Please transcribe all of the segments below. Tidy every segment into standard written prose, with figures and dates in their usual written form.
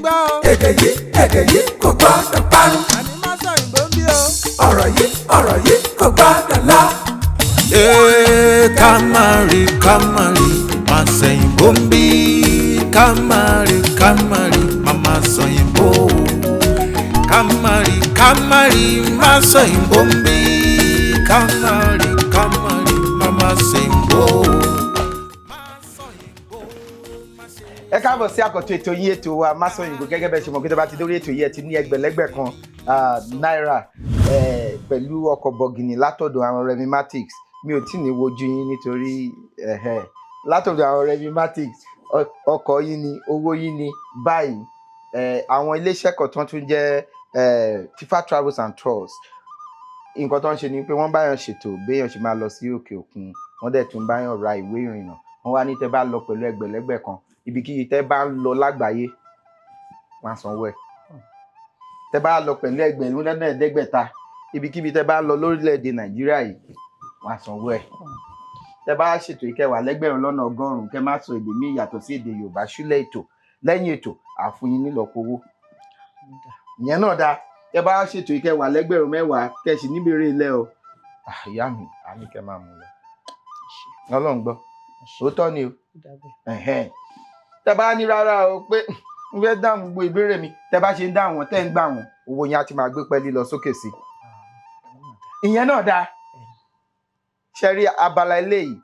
gbọ́ o. èdè yìí kò gbọ́dọ̀ parun. àní Masoyinbo ń bí o. ọ̀rọ̀ yìí kò gbọ́dọ̀ lọ. Kamari Masoyinbo ń bí. Kamari Mama Soyinbo. Kamari Masoyinbo ń bí. Kamari Mama Soyinbo. Ẹ káàbọ̀ sí àkọ́tún ètò yín ètò wa Masoyinbo gẹ́gẹ́ bẹ́ẹ̀ ṣe mọ̀ pé tó bá ti dórí ètò yìí ẹ ti ní ẹgbẹ̀lẹ́gbẹ̀ kan náírà pẹ̀lú ọkọ̀ bọ̀gìnì látọ̀dọ̀ àwọn Remimatics. Mi ò tí ní wojú yín nítorí látọ̀dọ̀ àwọn Remimatics ọkọ̀ yín ni owó yín ni báyìí àwọn iléeṣẹ́ kan tó tún jẹ́ Tifa Travels and Tours. Nǹkan tó ń ṣe ni pé wọ́n báyàn ṣètò béèyàn ṣe máa lọ sí òkè òkun, wọ́n dẹ̀ tún báyàn ra ìwé ìrìnnà. Wọ́n wá ní tẹ́ bá lọ pẹ̀lú ẹgbẹ̀lẹ́gbẹ̀ kan ibikíbi tẹ́ bá ń lọ lágbàáyé wọ́n á sanwó ẹ̀. Tẹ́ bá lọ pẹ̀lú ẹgbẹ̀rún lọ́nà ẹ̀ẹ́dẹ́gbẹ̀ta ibikíbi tẹ́ bá lọ lórílẹ̀‐èdè Nàìjíríà yìí wọ́n á sanwó ẹ̀. Tẹ́ bá ṣètò ìkẹwàá lẹ́gbẹ̀rún lọ́nà ọgọ́rùn-ún kẹ́ má sọ èdè míì yàtọ̀ sí èdè Yorùbá ṣúlẹ̀ ètò lẹ́yìn ètò àfúnyín nílọ́po owó. Ìyẹn náà dáa. Tẹ́ bá ṣètò ìkẹwàá lẹ́gbẹ̀rún mẹ́wàá kẹ́sì níbèrè ilẹ̀ o. Ìyá mi àní kẹ́ máa mú lọ. Ọlọ́run gbọ́ òótọ́ ni o. Tẹ́ bá ní rárá o pé n fẹ́ dáhùn gbogbo ìbéèrè mi tẹ́ bá ṣe ń dáhùn wọn tẹ́ ń gbà wọn owó yẹn á ti máa gbé pẹ́ẹ́lí lọ sókè sí. Ìyẹn náà dáa. Ṣe rí abala eléyìí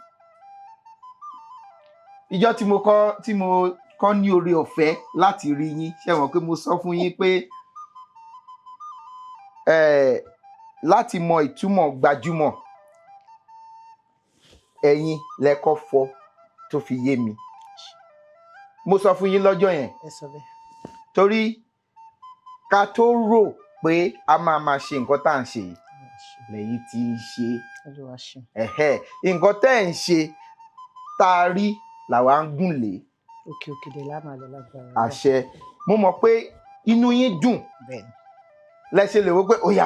ìjọ tí mo kọ́ ní oore ọ̀fẹ́ láti rí yín ṣe wọ́n pé mo sọ fún yín pé láti mọ ìtumọ̀ gbajúmọ̀ ẹ̀yin lẹ́kọ́ fọ́ tó fi yé mi. Mo sọ fún yín lọ́jọ́ yẹn torí ká tó rò pé a máa ṣe nǹkan tá à ń ṣe lẹ́yìn tí ń ṣe nǹkan tẹ́ ẹ̀ ń ṣe tá a rí làwa ń gùn lé. òkè dé lámà lọ lágbára. àṣẹ. Mo mọ̀ pé inú yín dùn lẹ́ṣẹ̀ lè wò pé óyá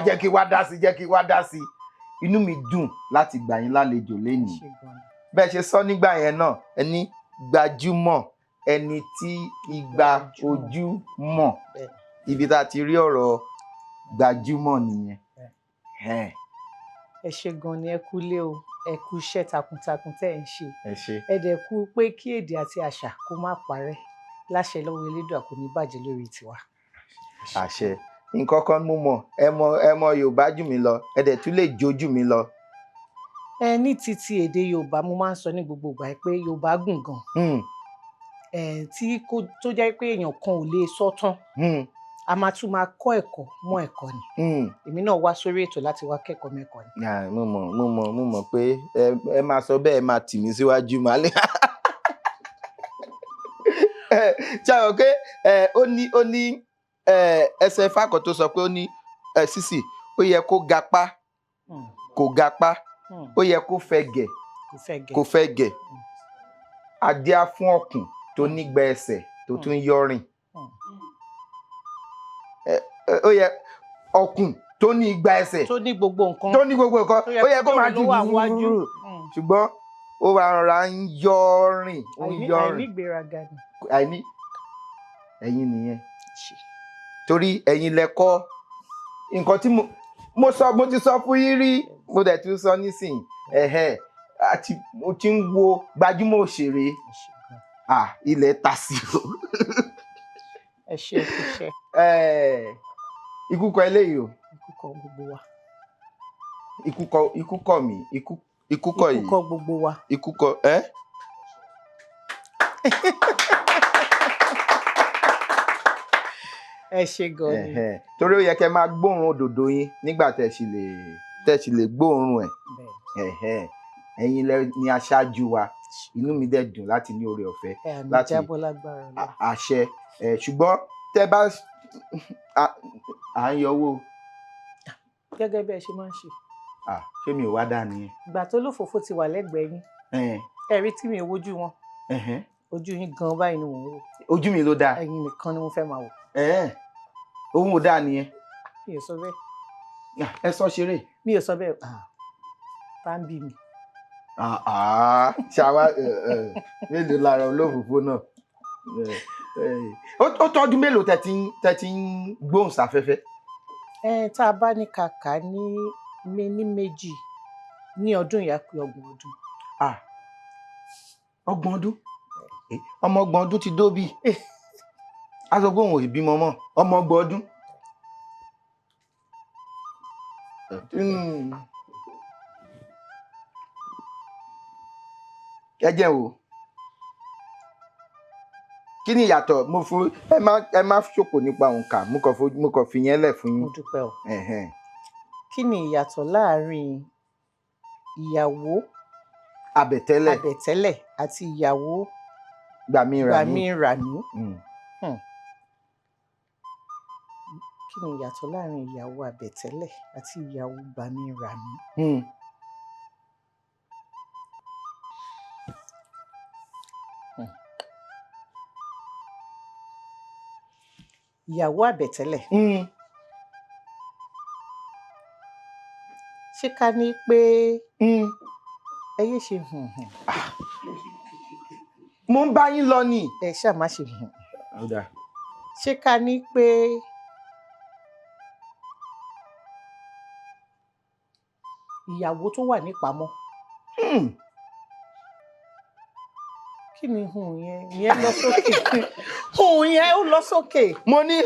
jẹ́ kí wá dá sí inú mi dùn láti gbà yín lálejò lénìí. Bẹ́ẹ̀ ṣe sọ nígbà yẹn náà ẹni gbajúmọ̀ ẹni tí igba ojú mọ̀ ibi tá a ti rí ọ̀rọ̀ gbajúmọ̀ nìyẹn. Ẹ ṣé gan ni ẹ kú lé o, ẹ kú iṣẹ́ takuntakun tẹ́ ẹ ń ṣe. Ẹ ṣé. Ẹ dẹ̀ kú pé kí èdè àti àṣà kó má parẹ́ láṣẹ lọ́wọ́ Elédùà kò ní bàjẹ́ lórí tiwa. Àṣẹ. Nǹkan kan mo mọ̀ ẹ mọ Yorùbá jù mí lọ ẹ dẹ̀ tún lè jó jù mí lọ. Ní títí èdè Yorùbá mo máa ń sọ ní gbogbo ìgbà pé Yorùbá gùn gan. Tó jẹ́ pé èèyàn kan ò lè sọ tán. A máa tún máa kọ́ ẹ̀kọ́ mọ́ ẹ̀kọ́ ni. Èmi náà wá sórí ètò láti wá kẹ́kọ̀ọ́ mẹ́kọ̀ọ́ ni. Mo mọ̀ pé ẹ máa sọ bẹ́ẹ̀ máa tì mí síwájú máa lé. Ṣàwọn pé ó ní ẹsẹ̀ fákọ̀ tó sọ pé ó ní sísì ó yẹ kó gapá kò gapá ó yẹ kó fẹ̀gẹ̀ kò fẹ̀gẹ̀ adíá fún ọ̀kùn tó nígbà ẹsẹ̀ tó tún yọrìn. Ó yẹ ọ̀kùn tó ní igba ẹsẹ̀ tó ní gbogbo nǹkan ó yẹ kó máa dùn ṣùgbọ́n ó rárá ń yọrìn àìnígbéraga ni. Ẹ̀yin nìyẹn torí ẹ̀yin lẹ́kọ́ nǹkan tí mo ti sọ fún yín rí mo dẹ̀ tún sọ nísìnyí àti mo ti ń wo gbajúmọ̀ òṣèré ilẹ̀ ta sí o. Ẹ ṣé iṣẹ́. Ikú kọ eléyìí o. Ikú kọ gbogbo wa. Ikú kọ mi ikú kọ yìí. Ikú kọ gbogbo wa. Ikú kọ Ẹ ṣé gan ni. Torí ó yẹ kẹ́ máa gbóòórùn òdòdó yín nígbà tẹ́ sì lè gbóòórùn ẹ̀. Ẹ̀yin ni aṣáájú wa inú mi dẹ̀ dùn láti ní oore ọ̀fẹ́ láti àṣẹ. Ṣùgbọ́n tẹ́ bá à ń yọwọ́. Gẹ́gẹ́ bí ẹ ṣe máa ń ṣe. Ṣé mi ò wá dá nìyẹn. Ìgbà tó lófòófó ti wà lẹ́gbẹ̀ẹ́ yín ẹ̀rí tí mi ò wojú wọn ojú yín gan báyìí ni mò ń wò. Ojú mi ló dáa. Ẹ̀yin nìkan ni mo fẹ́ máa wò. Ohun ò dáa nìyẹn. Mi ò sọ bẹ́ẹ̀. Ẹ sọ ṣeré. Mi ò sọ bẹ́ẹ̀. Tá ń bí mi. Ṣàwa mélòó lára olófòófó náà. ó tọ́dún mélòó tẹ́ ti ń gbóhùn sáfẹ́fẹ́? Tá a bá ní kàkà ní méjì ní ọdún ìyá pé 30 ọdún. 30 ọdún? Ọmọ 30 ọdún ti dóbì. A sọ pé òun ò bímọ mọ́, ọmọ 30 ọdún. Ẹ jẹ́ wò. Kí ni ìyàtọ̀? Ẹ má ṣòkò nípa òǹkà, mo kàn fi yẹn lẹ̀ fún yín. Mo dúpẹ́ o. Kí ni ìyàtọ̀ láàárín ìyàwó àbẹ̀tẹ́lẹ̀ àti ìyàwó gbàmíràmí? Kí ni ìyàtọ̀ láàárín ìyàwó àbẹ̀tẹ́lẹ̀ àti ìyàwó gbàmíràmí? Ìyàwó àbẹ̀tẹ́lẹ̀. Ṣé ká ní pé ẹ yé ṣe mo ń bá yín lọ ni. Ẹ ṣáà má ṣe ṣé ká ní pé ìyàwó tó wà nípamọ́. Kí ni yẹn lọ sókè? Yẹn ó lọ sókè. Mo ní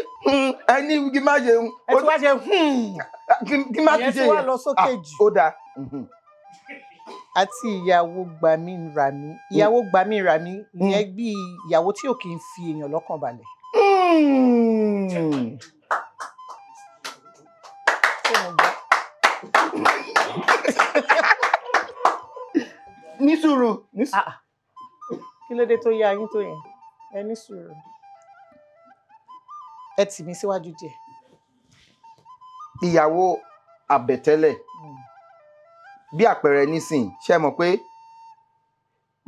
ẹni kí má ṣe ẹ tí wá ṣe kí má ti ṣe yẹn tí wá lọ sókè jù. Ó dáa. Àti ìyàwó gbàmíràmí. Ìyàwó gbàmíràmí ìyẹn bí ìyàwó tí ò kì í fi èèyàn lọ́kàn balẹ̀. Ní sùúrù. Kí ló dé tó yá yín tó yẹn? Ẹ ní sùúrù. Ẹ tì mí síwájú díẹ̀. Ìyàwó àbẹ̀tẹ́lẹ̀. Bí àpẹẹrẹ nísìn, ṣé mọ̀ pé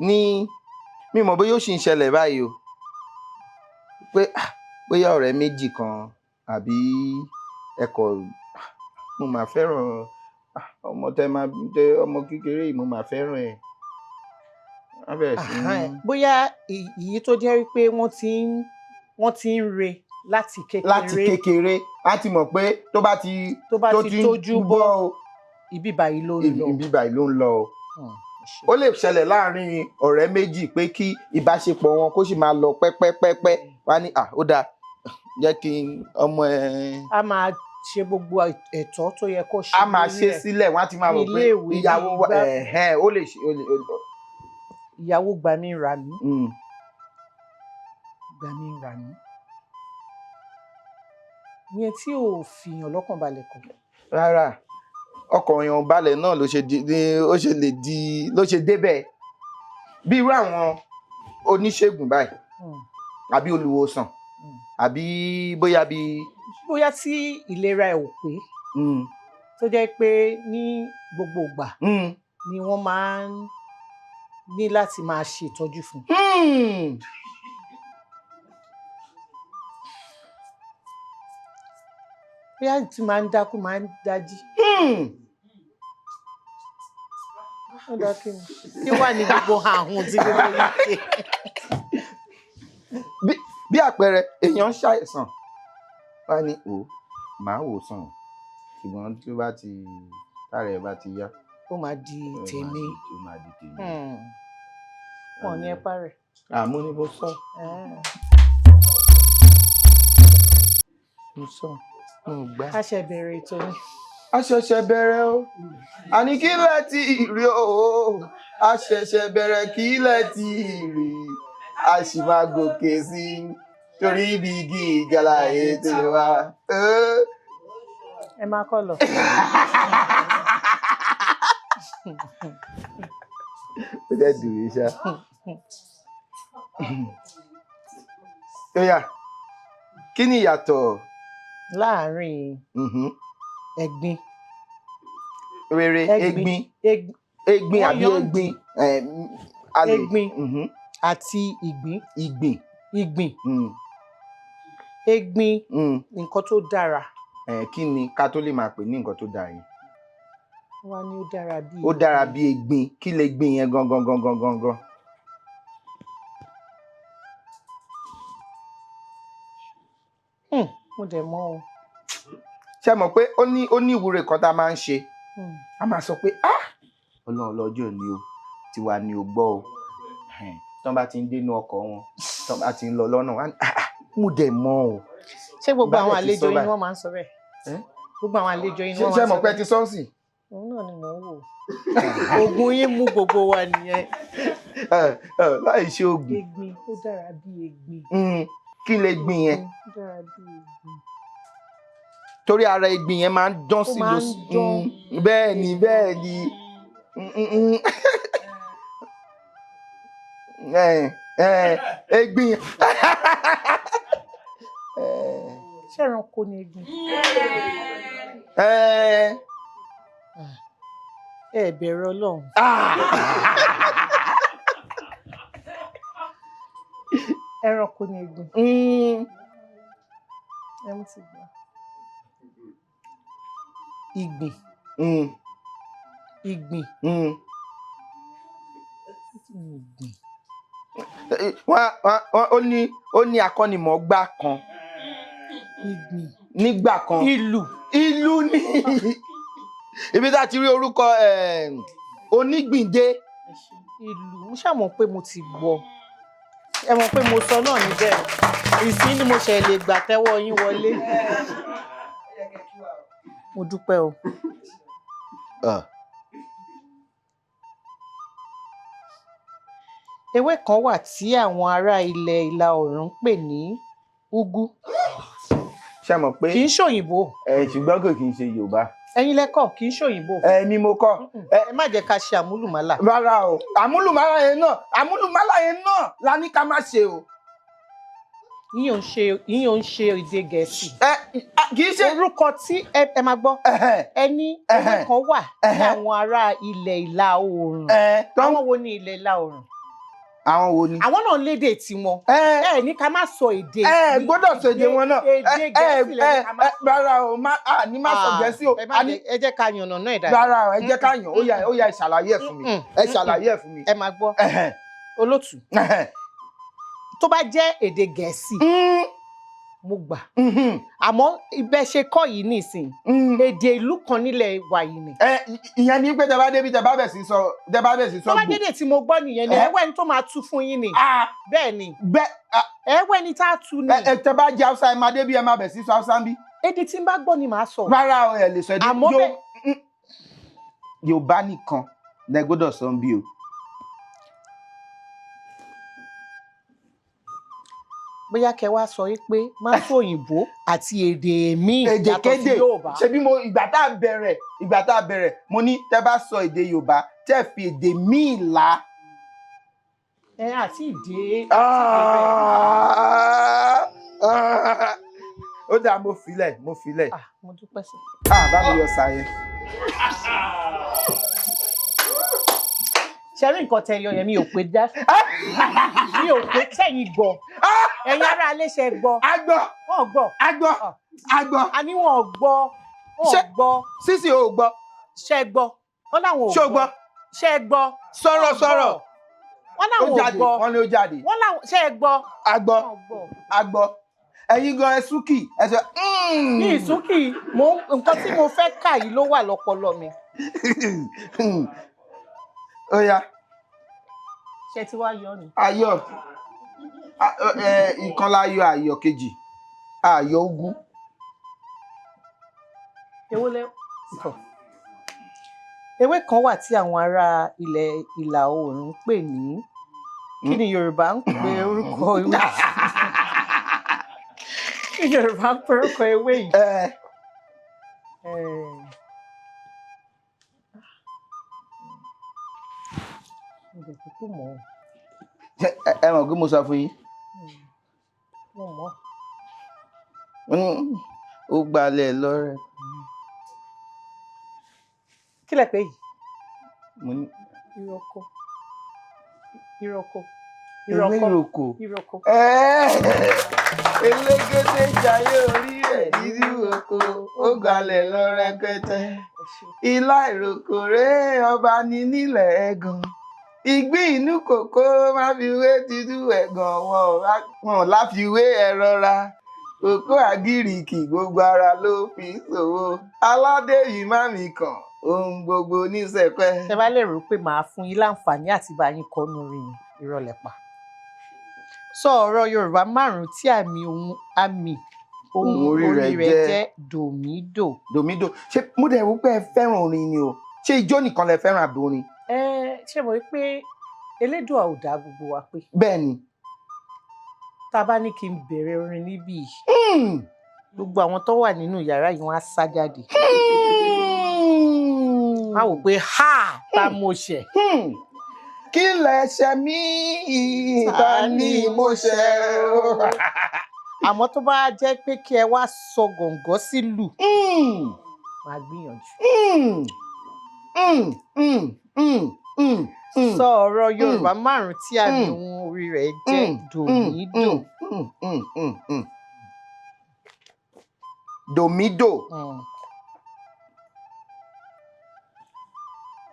mi mọ̀ bóyá ó ṣì ń ṣẹlẹ̀ báyìí o, pé bóyá ọ̀rẹ́ méjì kan àbí ẹ̀kọ́ mo máa fẹ́ràn ọmọ kékeré yìí, mo máa fẹ́ràn ẹ̀. Bóyá èyí tó jẹ́ wípé wọ́n ti ń re láti kékeré. A ti mọ̀ pé tó bá ti tójú bọ́ ibi báyìí ló ń lọ. Ó lè ṣẹlẹ̀ láàrin ọ̀rẹ́ méjì pé kí ìbáṣepọ̀ wọn kó sì máa lọ pẹ́pẹ́pẹ́pẹ́. Wá ní ó dáa, jẹ́ kí ọmọ ẹ. A máa ṣe gbogbo ẹ̀tọ́ tó yẹ kó ṣe. A máa ṣe sílẹ̀, wọ́n á ti máa rò pé ìyàwó ó lè ṣe. Ìyàwó gbàmíràmí. Gbàmíràmí. Ìyẹn tí ò fìyàn lọ́kàn balẹ̀ kọ́. Rárá, ọkàn èèyàn balẹ̀ náà ló ṣe débẹ̀. Bí irú àwọn oníṣègùn báyìí, àbí olùwòsàn, àbí bóyá tí ìlera ẹ̀ ò pé, tó jẹ́ pé ní gbogbo ìgbà ni wọ́n máa ń ní láti máa ṣètọ́jú fún. Bóyá tí máa ń dákú máa ń dájí. Ó dá kí ni? Kí wà ní gbogbo àhùn tí gbogbo yìí ṣe? Bí àpẹẹrẹ, èèyàn ń ṣàìsàn, wá ní màá wò sàn, ṣùgbọ́n tí ó bá tára ẹ̀ bá ti yá, ó máa di tèmi. Wọ́n ní ẹ parẹ́. Àmọ́ ní mo sọ. Mo sọ. A ṣe bẹ̀rẹ̀ ètò ni. A ṣẹ̀ṣẹ̀ bẹ̀rẹ̀ o. Àní kí lẹ ti rí o. A ṣẹ̀ṣẹ̀ bẹ̀rẹ̀ kí lẹ ti rí. A sì máa gòkè sí i torí ibi igi ìjàlá ètò wa. Ẹ máa kọ́ lọ. Ó jẹ́ dùn mí ṣá. Óyá, kí ni ìyàtọ̀ láàárín ẹ̀gbin rere, egbin àbí egbin, egbin àti ìgbín. Egbin nǹkan tó dára. Kí ni ká tó lè máa pè ní nǹkan tó dára yẹn? Wọ́n ní ó dára bí. Ó dára bí egbin. Kí lè gbin yẹn gangan? mo dẹ̀ mọ̀ o. Ṣé mọ̀ pé ó ní ìwúre kan tá a máa ń ṣe. A máa sọ pé Ọlọ́run lọ́jọ́ ni o tiwa ni o gbọ́ o. Tí wọ́n bá ti ń dénú ọkọ̀ wọn tí wọ́n bá ti ń lọ lọ́nà wọn mo dẹ̀ mọ̀ o. Ṣé gbogbo àwọn àlejò yín wọ́n máa ń sọ bẹ́ẹ̀? Gbogbo àwọn àlejò yín wọ́n máa ń sọ bẹ́ẹ̀? Ṣé mọ̀ pé ti sọ́ọ̀sì? Òun náà ni mò ń wò. Oògùn yín mú gbogbo wa nìyẹn. Láì ṣe oògùn. Egbin ó dára bí egbin. Kí lè gbìn yẹn? Ó dára bí egbin. Torí ara egbin yẹn máa ń dán sí lọ sí. Bẹ́ẹ̀ ni bẹ́ẹ̀ ni. Egbin. Ṣé ẹranko ni egbin? Ẹ bẹ̀rẹ̀ Ọlọ́run. Ẹranko ni egbin. Ẹ mú ti gbà. Ìgbìn. Ìgbìn. Ó ní akọ́nimọ̀ọ́gbá kan. Ìgbìn. Nígbà kan. Ìlú ni. Ibi tá a ti rí orúkọ onígbìndé. Ìlú mo ṣàmọ̀ pé mo ti gbọ́. Ẹ mọ̀ pé mo sọ náà níbẹ̀. Ìsín ni mo ṣe lè gbà tẹ́wọ́ yín wọlé. Mo dúpẹ́ o. Ewé kan wà tí àwọn ará ilẹ̀ ìlà oòrùn ń pè ní úgú. Ṣé mọ̀ pé kì í ṣòyìnbó. Ṣùgbọ́n kò kì í ṣe Yorùbá. Ẹ̀yin lẹ́kọ̀ kì í ṣòyìnbó. Èmi mo kọ́. Ẹ má jẹ́ ká ṣe àmúlùmálà. Rárá o, àmúlùmálà yẹn náà la ní ká má ṣe o. Yín ò ń ṣe èdè Gẹ̀ẹ́sì. Kì í ṣe orúkọ tí ẹ máa gbọ́. Ẹni ewé kan wà ní àwọn ará ilẹ̀ ìlà oòrùn. Àwọn wo ni ilẹ̀ ìlà oòrùn? Àwọn wo ni? Àwọn náà lédè tiwọn. Ní ká má sọ èdè. Gbọ́dọ̀ sọ èdè wọn náà. Èdè Gẹ̀ẹ́sì lẹ́yìn ká má sọ. Rárá o, ní má sọ Gẹ̀ẹ́sì o. Ẹ jẹ́ ká yànnà náà ìdájọ́. Rárá o, ẹ jẹ́ ká yàn. Ó yá ẹ ṣàlàyé ẹ̀ fún mi. Ẹ ṣàlàyé ẹ̀ fún mi. Ẹ máa gbọ́. Olótù. Tó bá jẹ́ èdè Gẹ̀ẹ́sì mo gbà. Àmọ́ ibẹ̀ ṣe kọ́ yìí nìsín. Èdè ìlú kan nílẹ̀ wa yìí ni. Ìyẹn ni pé tẹ bá débi tẹ bá bẹ̀ sí sọ tó bá dédé tí mo gbọ́ nìyẹn ni ẹwẹ́ ni tó máa tú fún yín ni. Bẹ́ẹ̀ ni. Ẹwẹ́ ni tá a tú ni. Tẹ bá jẹ Hausa ẹ máa débi ẹ máa bẹ̀ sí sọ Hausa ń bí. Èdè tí n bá gbọ́ ni màá sọ. Rárá o, ẹ lè sọ èdè. Àmọ́ bẹ́ẹ̀ Yorùbá nìkan lẹ gbọ́dọ̀ sọ ń bí o. Bóyá kẹ wá sọ pé Masoyinbo àti èdè míì yàtọ̀ sí Yorùbá. Ṣebí ìgbà tá a bẹ̀rẹ̀ mo ní tẹ bá sọ èdè Yorùbá tẹ fi èdè míì là. Àti ìdè. Ó dáa mo filẹ̀. Mo dúpẹ́ sí. Bá mi yọ sàyẹn. Ṣé rí nǹkan tẹ yọ yẹn mi ò pé dá. Mi ò pé sẹ́yìn gbọ́. Ẹ̀yin ará alẹ́ ṣe gbọ́. Wọ́n gbọ́. A ní wọ́n gbọ́. Wọ́n gbọ́. Sísì ò gbọ́. Ṣé gbọ́. Wọ́n láwọn ò gbọ́. Ṣó gbọ́. Ṣé gbọ́. Sọ̀rọ̀. Wọ́n láwọn ò gbọ́. Wọ́n ní ó jáde. Wọ́n láwọn ṣé gbọ́. A gbọ́. Ẹ̀yin gan ẹ súnkì ẹ sọ. Ní ìsúnkì nǹkan tí mo fẹ́ kà yìí ló wà lọ́pọlọ mi. Ó yá. Ṣé ti wá yọ ni? Ayọ̀. Ìkan láyọ̀ ayọ̀ kejì. Ayọ̀ ogún. Ewé kan wà tí àwọn ará ilẹ̀ ìlà oòrùn ń pè ní kí ni Yorùbá ń pè orúkọ ewé? Kí ni Yorùbá ń pè orúkọ ewé yìí? Ẹ mọ̀ pé mo sọ fún yín. Mo mọ̀. Ó gbalẹ̀ lọ́rẹ̀. Kí lẹ pè yìí? Mo ní. Ìrọ̀kọ̀. Elégédé jayé orí rẹ̀ nínú oko, ó gbalẹ̀ lọ rẹpẹtẹ. Ilá ìrókò rèé ọba ní nílẹ̀ ẹ̀gàn. Ìgbín inú kòkó má fi wé títú ẹ̀gàn wọn láfiwé ẹ rọra. kókó àgíríkì gbogbo ara ló fi ṣòwò aládé yìí má mi kàn ohun gbogbo níṣẹpẹ́. Tẹ́ bá lè rò pé màá fún yín láǹfààní àti bá yín kọ́nu orin yẹn, ìrọ̀lẹ́ pa. Sọ ọ̀rọ̀ Yorùbá 5 tí àmì ohun orí rẹ̀ jẹ́ dòmídò. Dòmídò. Ṣé mo dẹ̀ wò pé ẹ fẹ́ràn orin ni o? Ṣé ijó nìkan lẹ fẹ́ràn àbí orin? Ṣé mo rí pé Elédùà ò dá gbogbo wa pé? Bẹ́ẹ̀ ni. Tá a bá ní kí n bẹ̀rẹ̀ orin níbí gbogbo àwọn tó wà nínú yàrá yìí wọ́n á sá jáde. Má wò pé ta mo ṣẹ̀. Kí lẹ ṣe mí ta ni mo ṣẹ̀ o. Àmọ́ tó bá jẹ́ pé kí ẹ wá sọ gọ̀ǹgọ́ sílù máa gbìyànjú. Sọ ọ̀rọ̀ Yorùbá 5 tí àmì ohun orí rẹ̀ jẹ́ dòmídò. Dòmídò.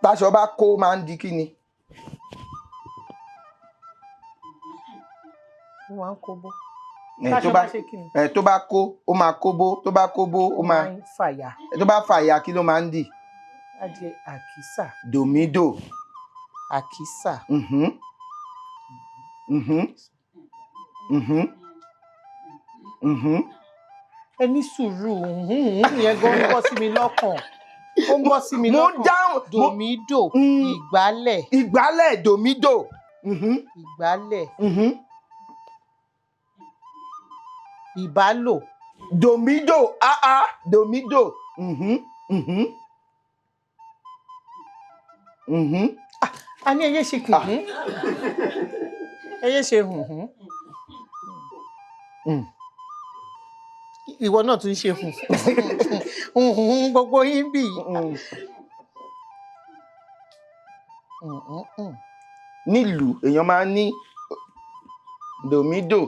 Táṣọ bá kó máa ń di kí ni? Ó máa ń kóbó. Tó bá kó ó máa kóbó, tó bá kóbó ó máa fàyà. Tó bá fàyà kí ló máa ń dì? Á di àkísà. Dòmídò. Àkísà. Ẹ ní sùúrù yẹn gan ń bọ́ sí mi lọ́kàn. Ó ń bọ́ sí mi lọ́kàn. Dòmídò. Ìgbálẹ̀. Ìgbálẹ̀ dòmídò. Ìgbálẹ̀. Ìbálò. Dòmídò. Dòmídò. A ní ẹyẹ ṣe kùn. Ẹyẹ ṣe hùn. Ìwọ náà tún ṣe hùn. Gbogbo yín bì. Nílùú èèyàn máa ń ní dòmídò.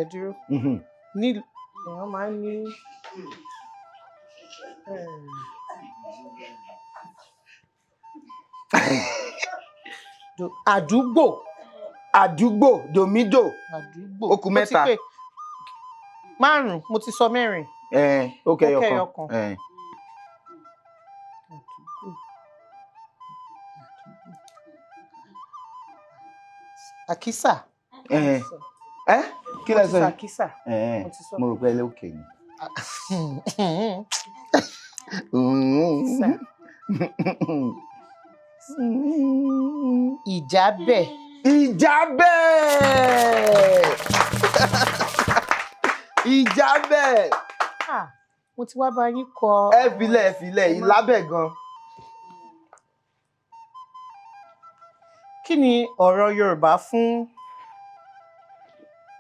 Ẹ dúró. Nílùú èèyàn máa ń ní àdúgbò. Àdúgbò dòmídò. Àdúgbò. Ó kù 3. 5 mo ti sọ 4. Ó kẹyọkan. Àkísà. Kí lẹ sọ? Àkísà. Mo rò pé ẹ lókè ni. Ìjábẹ̀. Ìjábẹ̀. Mo ti wá bá yín kọ. Ẹ filẹ̀ ìlábẹ̀ gan. Kí ni ọ̀rọ̀ Yorùbá fún?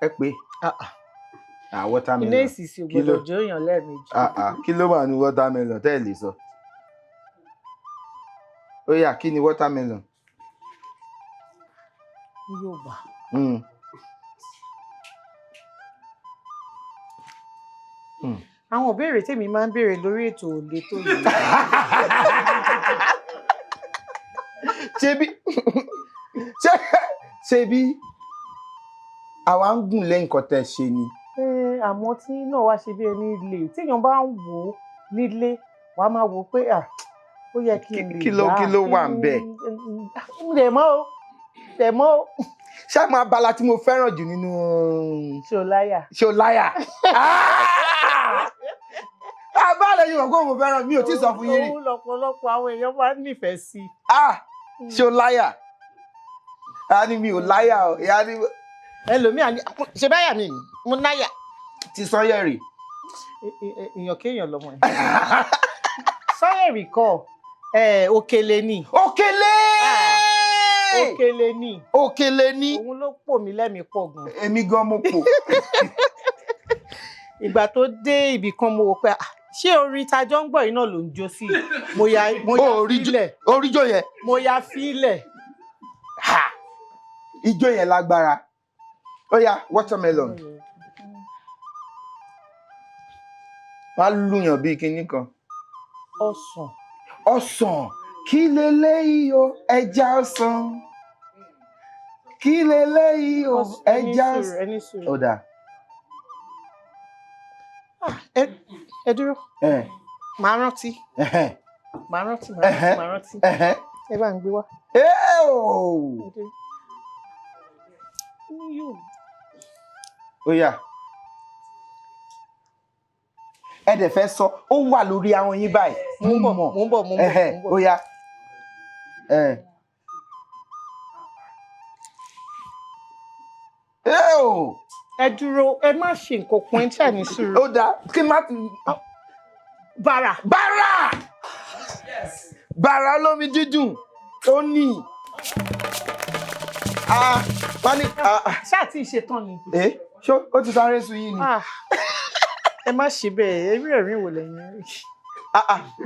Ẹ pé. Watermelon. Ilé ìsìsì ò gbọdọ̀ jóyàn lẹ́ẹ̀mejì. Kí ló wà ní watermelon tẹ́ ẹ lè sọ? Ó yá, kí ni watermelon? Yorùbá. Àwọn ìbéèrè tèmi máa ń béèrè lórí ètò òde tó yìí. Ṣebí àwa ń gùn lẹ́yìn nǹkan tẹ́ ṣe ni. Àmọ́ tí náà wá ṣe bí ẹni ilé téèyàn bá ń wò ó nílé wàá máa wò ó pé ó yẹ kí n lè gbà. Kí ló wà ń bẹ̀? Tẹ̀ mọ́ o. Ṣé àwọn abala tí mo fẹ́ràn jù nínú. Ṣé o láyà? Abáàlẹ̀ yìí wọ̀ kó mo fẹ́ràn mi ò tí ì sọ fún yín rí. Òun lọ́pọ̀lọpọ̀ àwọn èèyàn máa ń nífẹ̀ẹ́ sí. Ṣé o láyà? A ní mi ò láyà o. Ẹlòmíà ní ṣe báyà mi mo náyà. Ti Sọ́yẹ̀rì. Èèyàn kéèyàn lọmọ ẹ̀. Sọ́yẹ̀rì kọ́ Òkèlè ni. Òkèlè! Òkèlè ni. Òkèlè ni. Òun ló pò mí lẹ́mìí pọ̀ gan. Èmi gan mo pò. Ìgbà tó dé ibì kan mo wò pé ṣé orin tajọ́ ń gbọ́ yìí náà ló ń jó sí? Mo ya fílẹ̀. Oríjó yẹn. Mo ya fílẹ̀. Ijó yẹn lágbára. Ó yá, watermelon. Wá lùyàn bíi kinní kan. Ọsàn. Ọsàn. Kí leléyìí o, ẹja ọsàn. Kí leléyìí o, ẹja ọsàn. Ó dáa. Ẹ dúró. Màá rántí. Màá rántí. Ẹ bá ń gbé wá. Ó yá. Ẹ dẹ̀ fẹ́ sọ, ó wà lórí àwọn yín báyìí. Mo ń bọ̀. Ó yá. Ẹ dúró, ẹ má ṣe nǹkan kan ẹ ṣáà ní sùúrù. Ó dáa, kí n má ti. Bàrà. Bàrà olómi dídùn ó ní. Wọ́n ní. Ṣáà tí ì ṣetán ni. Ṣé ó ti sáré sun yín ni? Ẹ má ṣe bẹ́ẹ̀, eré ẹ̀rín wò lẹ́yìn rí.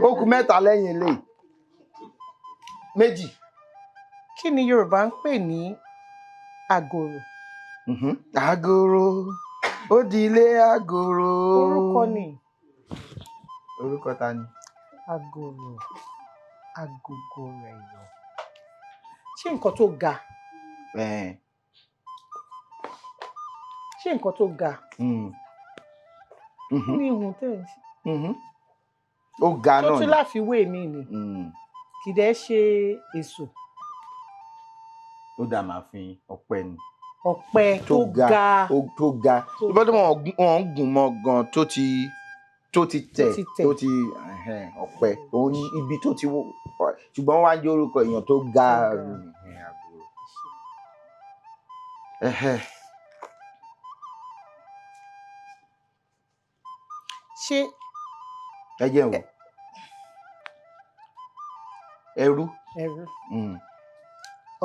Ó kù mẹ́ta lẹ́yìn ilé. Méjì. Kí ni Yorùbá ń pè ní àgòrò? Àgòrò, ó di ilé àgòrò. Orúkọ ni. Orúkọ ta ni? Àgòrò, agogo rẹ̀ yọ. Ṣé nǹkan tó ga? Ṣé nǹkan tó ga? Ní ihun tẹ̀ ń ṣe. Ó ga náà ni. Tó tún láfiwé mi ni. Kì í dẹ́ ṣe èso. Ó dà máa fi ọ̀pẹ ni. Ọ̀pẹ tó ga. Tó ga. Ìbọn wọn ń gùn mọ́ gan tó ti tẹ̀ tó ti ọ̀pẹ òun ní ibi tó ti wò ṣùgbọ́n wá ń jẹ́ orúkọ èèyàn tó ga. Ṣé ẹ jẹ́ wò. Ẹrú.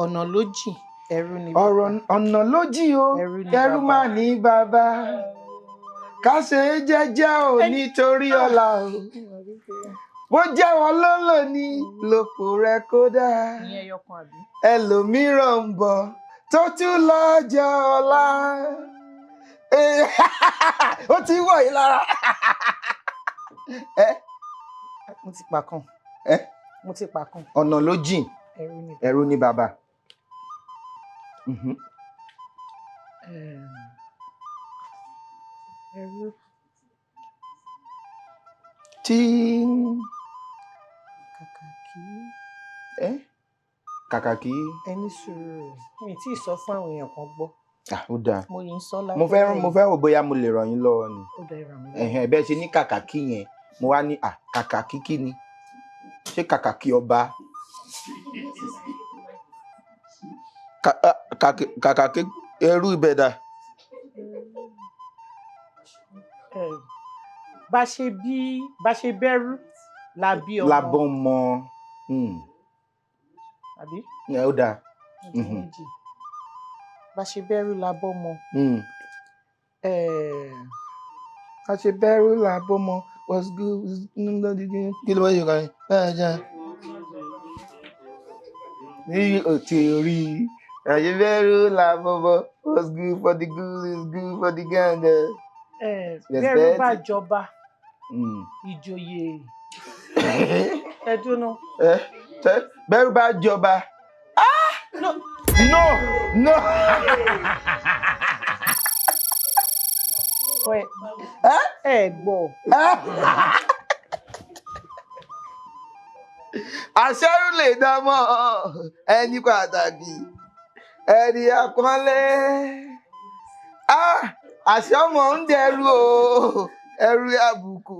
Ọ̀nà ló jìn, ẹrú ni bàbá. Ọ̀nà ló jìn o, ẹrú má ní bàbá. Ká ṣe é jẹ́jẹ́ ò nítorí ọ̀la o. Bó jẹ́ wọn lólò ní lòpò rẹ̀ kódà. Ẹlòmíràn ń bọ̀ tó tún lọ́jọ́ ọ̀la. Ó ti wọ̀ yìí lára. Mo ti pa kan. Mo ti pa kan. Ọ̀nà ló jìn, ẹrú ni bàbá. Ẹrú. Tí. Kàkàkí. Kàkàkí. Ẹni sùúrù. Mi tí ì sọ fún àwọn èèyàn kan gbọ́. Ó dáa. Mo yìí ń sọ lábẹ́. Mo fẹ́ wò bóyá mo lè ràn yín lọ́wọ́ ni. Ó dá ìràn mi lọ́wọ́. Bẹ́ẹ̀ ṣe ní kàkàkí yẹn mo wá ní kàkàkí kí ni ṣé kàkàkí ọba kàkàkí ẹrú ìbẹ̀dà. Bá ṣe bẹ̀rù la bí ọmọ. Labọ́ ọmọ. Àbí? Ó dáa. Bá ṣe bẹ̀rù la bọ́ ọmọ. Bá ṣe bẹ̀rù la bọ́ ọmọ was good. Kí ló wáyé kan? Ní òtí orí. Bá ṣe bẹ̀rù la bọ́ ọmọ was good for the goose is good for the gander. Bẹ̀rù bá jọba. Ìjòyè. Ẹ dúró. Bẹ̀rù bá jọba. No. Ẹ gbọ́. Àṣẹ́rù lè dámọ̀ ẹni pàtàkì ẹni àpọ́nlé. Àṣẹ ọmọ ń dẹrù o, ẹrù àbùkù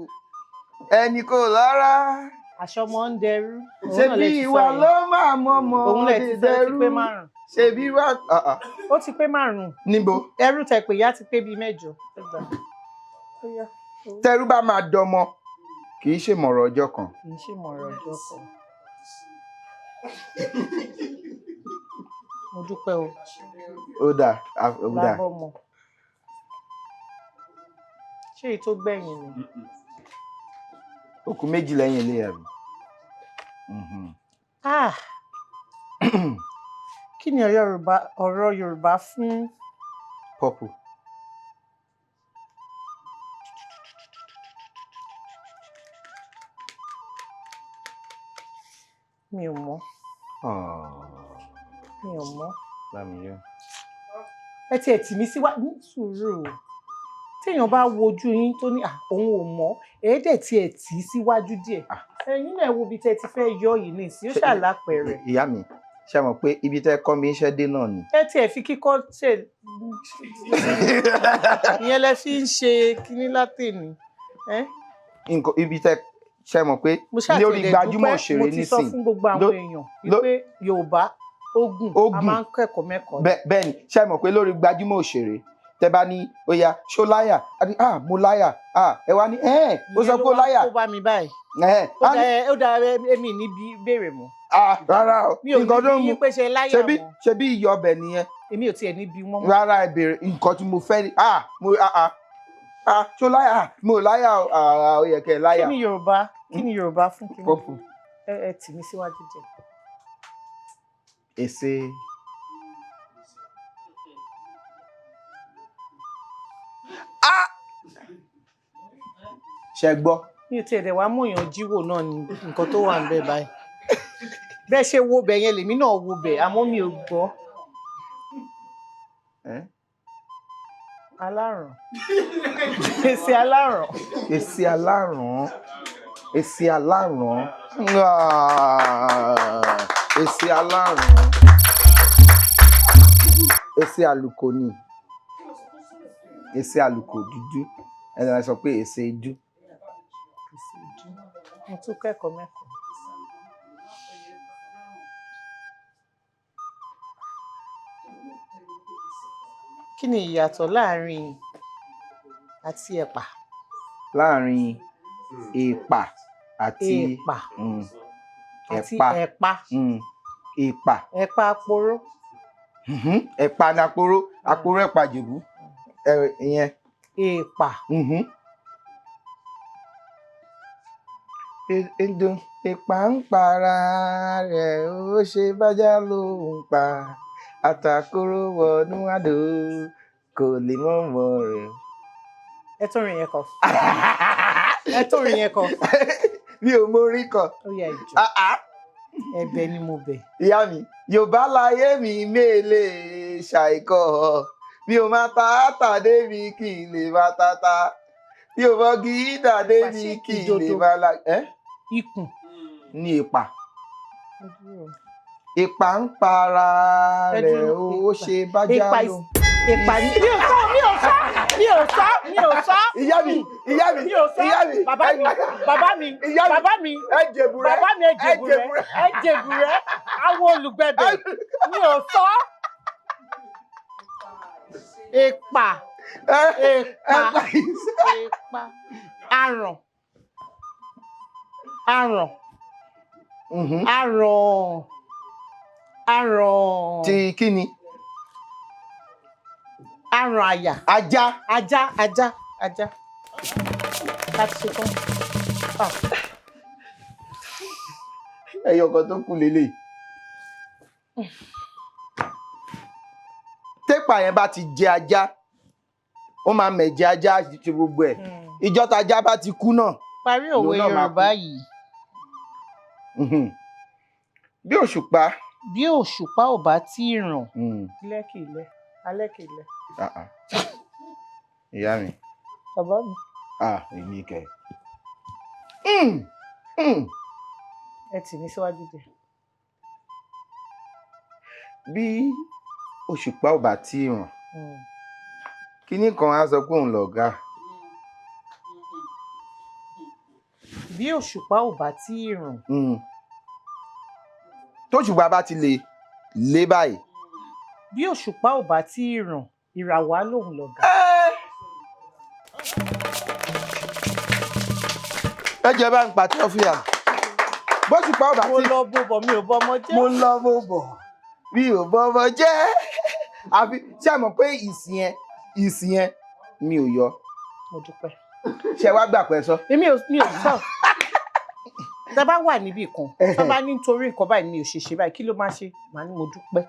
ẹni kò lọ́ra. Àṣẹ ọmọ ń dẹrù. Ṣebí ìwọ ló máa mọ́mọ́ òun dẹrù. Ṣebí wá. Ó ti pé 5. Níbo? Ẹrú tẹ pé yá ti pé bíi 8. Tẹrú bá máa dọmọ kì í ṣe mọ̀rọ̀ ọjọ́ kan. Kì í ṣe mọ̀rọ̀ ọjọ́ kan. Mo dúpẹ́ o. Ó dáa. Lábọ́ mọ̀. Ṣé èyí tó gbẹ̀yìn ni? Ó kù 2 lẹ́yìn ilé ẹ̀rù. Kí ni ọ̀rọ̀ Yorùbá fún purple? Mi ò mọ̀. Mi ò mọ̀. Lámìyọ. Ẹ tiẹ̀ tì mí síwájú ní sùúrù. téèyàn bá wojú yín tó ní òun ò mọ̀ ẹ̀ẹ́dẹ̀ tí ẹ̀ tì í síwájú díẹ̀ ẹ̀yin náà wo ibi tẹ́ ti fẹ́ yọ yìí ní ìsìn ó ṣàlápẹ̀rẹ̀. ìyá mi ṣe mọ̀ pé ibi tẹ́ kọ́ mi iṣẹ́ dé náà ni. ẹ tiẹ̀ fi kíkọ́ ṣe ìyẹn lẹ fi ń ṣe kinní látẹ̀ni. ibi tẹ́ ṣe mọ̀ pé lórí gbajúmọ̀ òṣèré nísìn. mo ti sọ fún gbogbo àwọn èèyàn wípé Yorùbá ogun a máa ń kẹ́kọ̀ọ́ mẹ́kọ̀ọ́. bẹ́ẹ̀ ni ṣe mọ̀ pé lórí gbajúmọ̀ òṣèré tẹ́ bá ní ó yá ṣó láyà mo láyà ẹ wá ní ó sọ pé ó láyà. ó bá mi báyìí ó dá èmi níbi béèrè mọ́. rárá o nǹkan tó ń mú ṣe bí iyọ̀ ọbẹ̀ nìyẹn. èmi ò tiẹ̀ níbi mọ́. rárá ẹ béèrè nǹkan tí mo fẹ́ rí ṣó láyà mo láyà ó yẹ kẹ́ ẹ láyà. kí ni Yorùbá fún kí ni ẹ tì mí síwájú jẹ. èsè. ṣe gbọ́. mi ò tiẹ̀ dẹ̀ wá mú èèyàn jíwò náà ní nǹkan tó wà ń bẹ̀ báyìí bẹ́ẹ̀ ṣe wo bẹ̀ yẹn lèmi náà wo bẹ̀ àmọ́ mi ò gbọ́. aláràn èsì aláràn. èsì aláràn èsì aláràn èsì aláràn èsì àlùkò ni èsì àlùkò dúdú ẹni wọ́n sọ pé èsì ijú. mo tún kẹ́kọ̀ọ́ mẹ́kọ̀ọ́. kí ni ìyàtọ̀ láàrin àti ẹ̀pà? láàrin èèpà àti èèpà àti ẹ̀pà. èèpà. ẹ̀pà àporó. ẹ̀pà ni àporó àporó ẹ̀pà Jẹ̀bú ìyẹn. èèpà. Èdùn ìpà ń para rẹ̀ ó ṣe bájá ló ń pa àtàkùrọ̀ wọnú àdó kò lè mọ̀mọ́ rẹ̀. ẹ tó rìn yẹn kọ. ẹ tó rìn yẹn kọ. mi ò mọ orí kọ. ó yá ìjọ ẹ̀bẹ̀ ni mo bẹ̀. ìyá mi Yorùbá láyé mi mélè ṣàìkọ mi ò máa ta àtàdé mi kì í lè máa tata mi ò mọ gídà dé mi kì í lè máa la. ikùn ní èpà. Ìpà ń para rẹ̀ ó ṣe bájá ló. Ìpà ní mi ò sọ. Ìyá mi mi ò sọ. Bàbá mi ẹ jèbù rẹ àwọn olùgbẹ̀bẹ̀ mi ò sọ. Ìpà aràn. Aràn. Ti kí ni? Aràn àyà. Ajá. Láti ṣe tán. Ẹyọ kan tó kù lélẹ̀. Tépà yẹn bá ti jẹ ajá, ó máa mẹ̀jẹ ajá ti gbogbo ẹ̀. Ìjọ́ tajá bá ti kú náà. Parí òwe Yorùbá yìí. Bí òṣùpá. Bí òṣùpá ò bá tí ì ràn. Ilẹ̀ kì í lẹ̀, alẹ́ kì í lẹ̀. Ìyá mi. Bàbá mi. Èmi kẹ. Ẹ tì mí síwájú dé. Bí òṣùpá ò bá tí ì ràn. Kíní kan á sọ pé òun lọ̀gá. Bí òṣùpá ò bá tí ì ràn. Tóṣùpá bá ti lè lé báyìí. Bí òṣùpá ò bá tí ì ràn, ìràwọ̀ á lòun lọ̀gá. Ẹ jẹ́ bá ń pa tí wọ́n fi hàn. Bóṣùpá ò bá tí. Mo lọ bó bọ̀ mi ò bọ́ ọmọ jẹ́. Mo lọ bó bọ̀ mi ò bọ́ ọmọ jẹ́. Àfi ṣé ẹ mọ̀ pé ìsìn yẹn mi ò yọ. Mo dúpẹ́. Ṣé wá gbà pẹ́ sọ? Mi ò sọ. Tá bá wà níbì kan, tá bá ní nítorí nǹkan báyìí mi ò ṣe báyìí, kí ló máa ṣe? Màá ní mo dúpẹ́.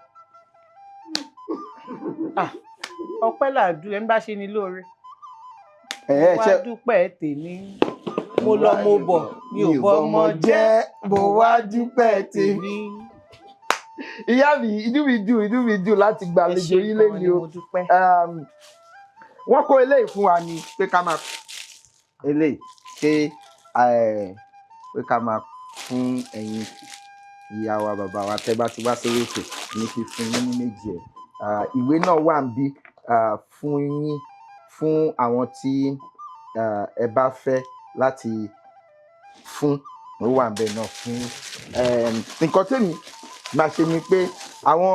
Ọpẹ́ làdú ẹ̀ ń bá ṣe ni lóore. Mo wá dúpẹ́ tèmi. Mo lọ mo bọ̀ mi ò bọ́ ọmọ jẹ́. Mo wá dúpẹ́ tèmi. Ìyá mi, inú mi dùn láti gbàlejò yín lẹ́ni o. wọ́n kó eléyìí fún wa ni pé ká máa eléyìí pé ká máa fún ẹ̀yin ìyá wa bàbá wa tẹ́ bá ti wá sórí ètò ní fífún yín ní méjì ẹ̀. Ìwé náà wà ń bí fún yín fún àwọn tí ẹ bá fẹ́ láti fún ó wà ń bẹ̀ náà fún nǹkan tèmi máa ṣe ni pé àwọn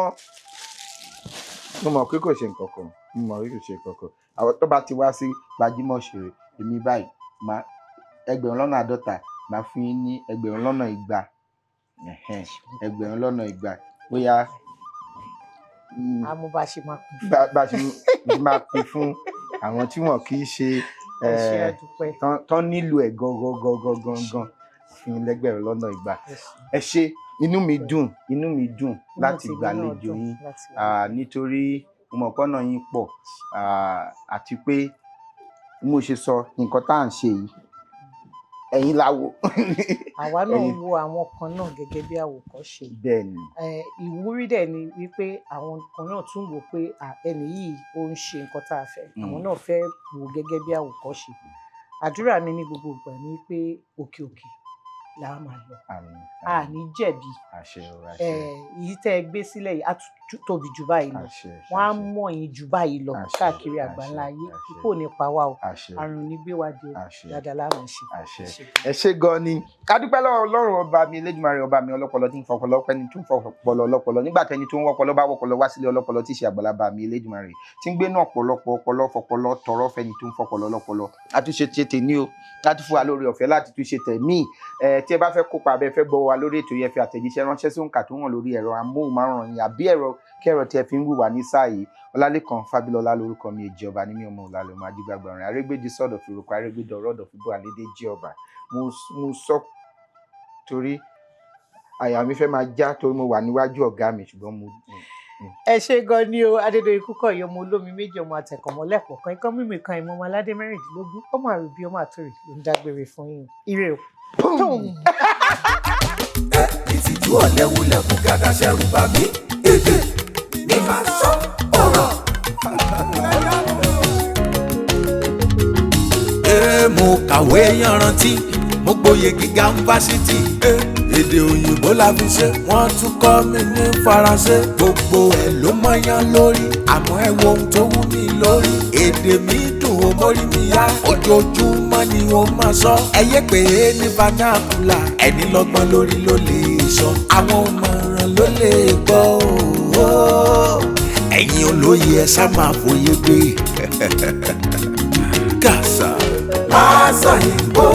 mo mọ̀ pé kò ṣe nǹkan kan mo mọ̀ pé kò ṣe nǹkan kan àwọn tó bá ti wá sí Gbajúmọ̀ Òṣèré èmi báyìí máa 50,000 máa fún yín ní 200,000 200,000 bóyá àmọ́ bá ṣe máa kún bá ṣe máa pín fún àwọn tí wọn kì í ṣe tán nílò ẹ̀ gangan fún 200,000. ẹ ṣé inú mi dùn láti gbàlejò yín nítorí mo mọ̀ pé ọ̀nà yín pọ̀ àti pé mo ṣe sọ nǹkan tá à ń ṣe yìí ẹ̀yin la wò. àwa náà wo àwọn kan náà gẹ́gẹ́ bí àwòkọ́ṣe. bẹ́ẹ̀ni. ìwúrí dẹ̀ ni wípé àwọn kan náà tún wò pé ẹni yìí ó ń ṣe nǹkan tá a fẹ́ àwọn náà fẹ́ wò gẹ́gẹ́ bí àwòkọ́ṣe. àdúrà mi ní gbogbo ìgbà ni pé òkè òkè là á máa lọ a ní jẹ̀bi èyí tẹ́ ẹ gbé sílẹ̀ yìí á tóbi jù báyìí lọ wọ́n á mọ̀ yín jù báyìí lọ káàkiri àgbáńlá ayé kò ní pa wá o àrùn ní gbé wa dé o dáadáa láwọn ṣe. ẹ ṣé gan ni ká dúpẹ́ lọ́wọ́ Ọlọ́run ọba mi Elédùmarè ọba mi ọlọ́pọlọ tí ń fọpọlọ pẹ́ni tó ń fọpọlọ ọlọ́pọlọ nígbà tẹ́ni tó ń wọ́pọlọ bá wọ́pọlọ wá sílé ọlọ́pọlọ tí ṣe àgbàlagbà mi Elédùmarè tí ń gbé náà ọ̀pọ̀lọpọ̀ ọpọlọ fọpọlọ tọrọ fẹ́ni tó ń fọpọlọ ọlọ́pọlọ àtúnṣe tètè ní o láti fún wa lórí ọ̀fẹ́ láti túnṣe tẹ̀mí tí ẹ bá fẹ́ kópa abẹ́ fẹ́ gbọ́ wa lórí ètò yẹn fi àtẹ̀jíṣẹ́ ránṣẹ́ sí òǹkà tó hàn lórí ẹ̀rọ amóhùnmáwòrán yìí àbí kẹ́rọ tí ẹ fi ń wù wá ní sáà yìí Ọlálékan Fábílọ́lá lórúkọ mi èjì ọba ní mi ọmọ òlàlẹ̀ ọmọ ajígbàgbà rìn arégbèjì sọ̀dọ̀ fìrùkọ arégbèdọ̀ ọ̀rọ̀dọ̀ fìbò àlédè jí ọba mo sọ torí àyà mi fẹ́ máa já torí mo wà níwájú ọ̀gá mi ṣùgbọ́n mo. ẹ ṣé gan ni o Adédoyin Kukoyi ọmọ olómi méjì ọmọ àtẹkọmọlẹpọ kan ikán mímì kan ìmọ̀ ọmọ aládé 16 ọmọ àrùbí ọmọ àtòrì ló ń dágbére fún yín ire o. ìtìjú ọ̀lẹ́wulẹ̀ kú gàdá ṣẹ́rù bà mí èdè ní máa sọ ọ̀rọ̀. mo kàwé yanrantí mo gboyè gíga fásitì èdè òyìnbó la fi ṣe wọ́n tún kọ́ mi ní faransé gbogbo ẹ̀ ló mọyán lórí àmọ́ ẹ wo ohun tó wú mi lórí èdè mi dùn ó mórí mi yá ojoojúmọ́ ni ó máa sọ ẹyẹ pé ní vernacular ẹni lọ́gbọ́n lórí ló lè sọ àwọn ọmọràn ló lè gbọ́ ẹ̀yin olóye ẹ sá máa fòye gbé kàṣà. Masoyinbo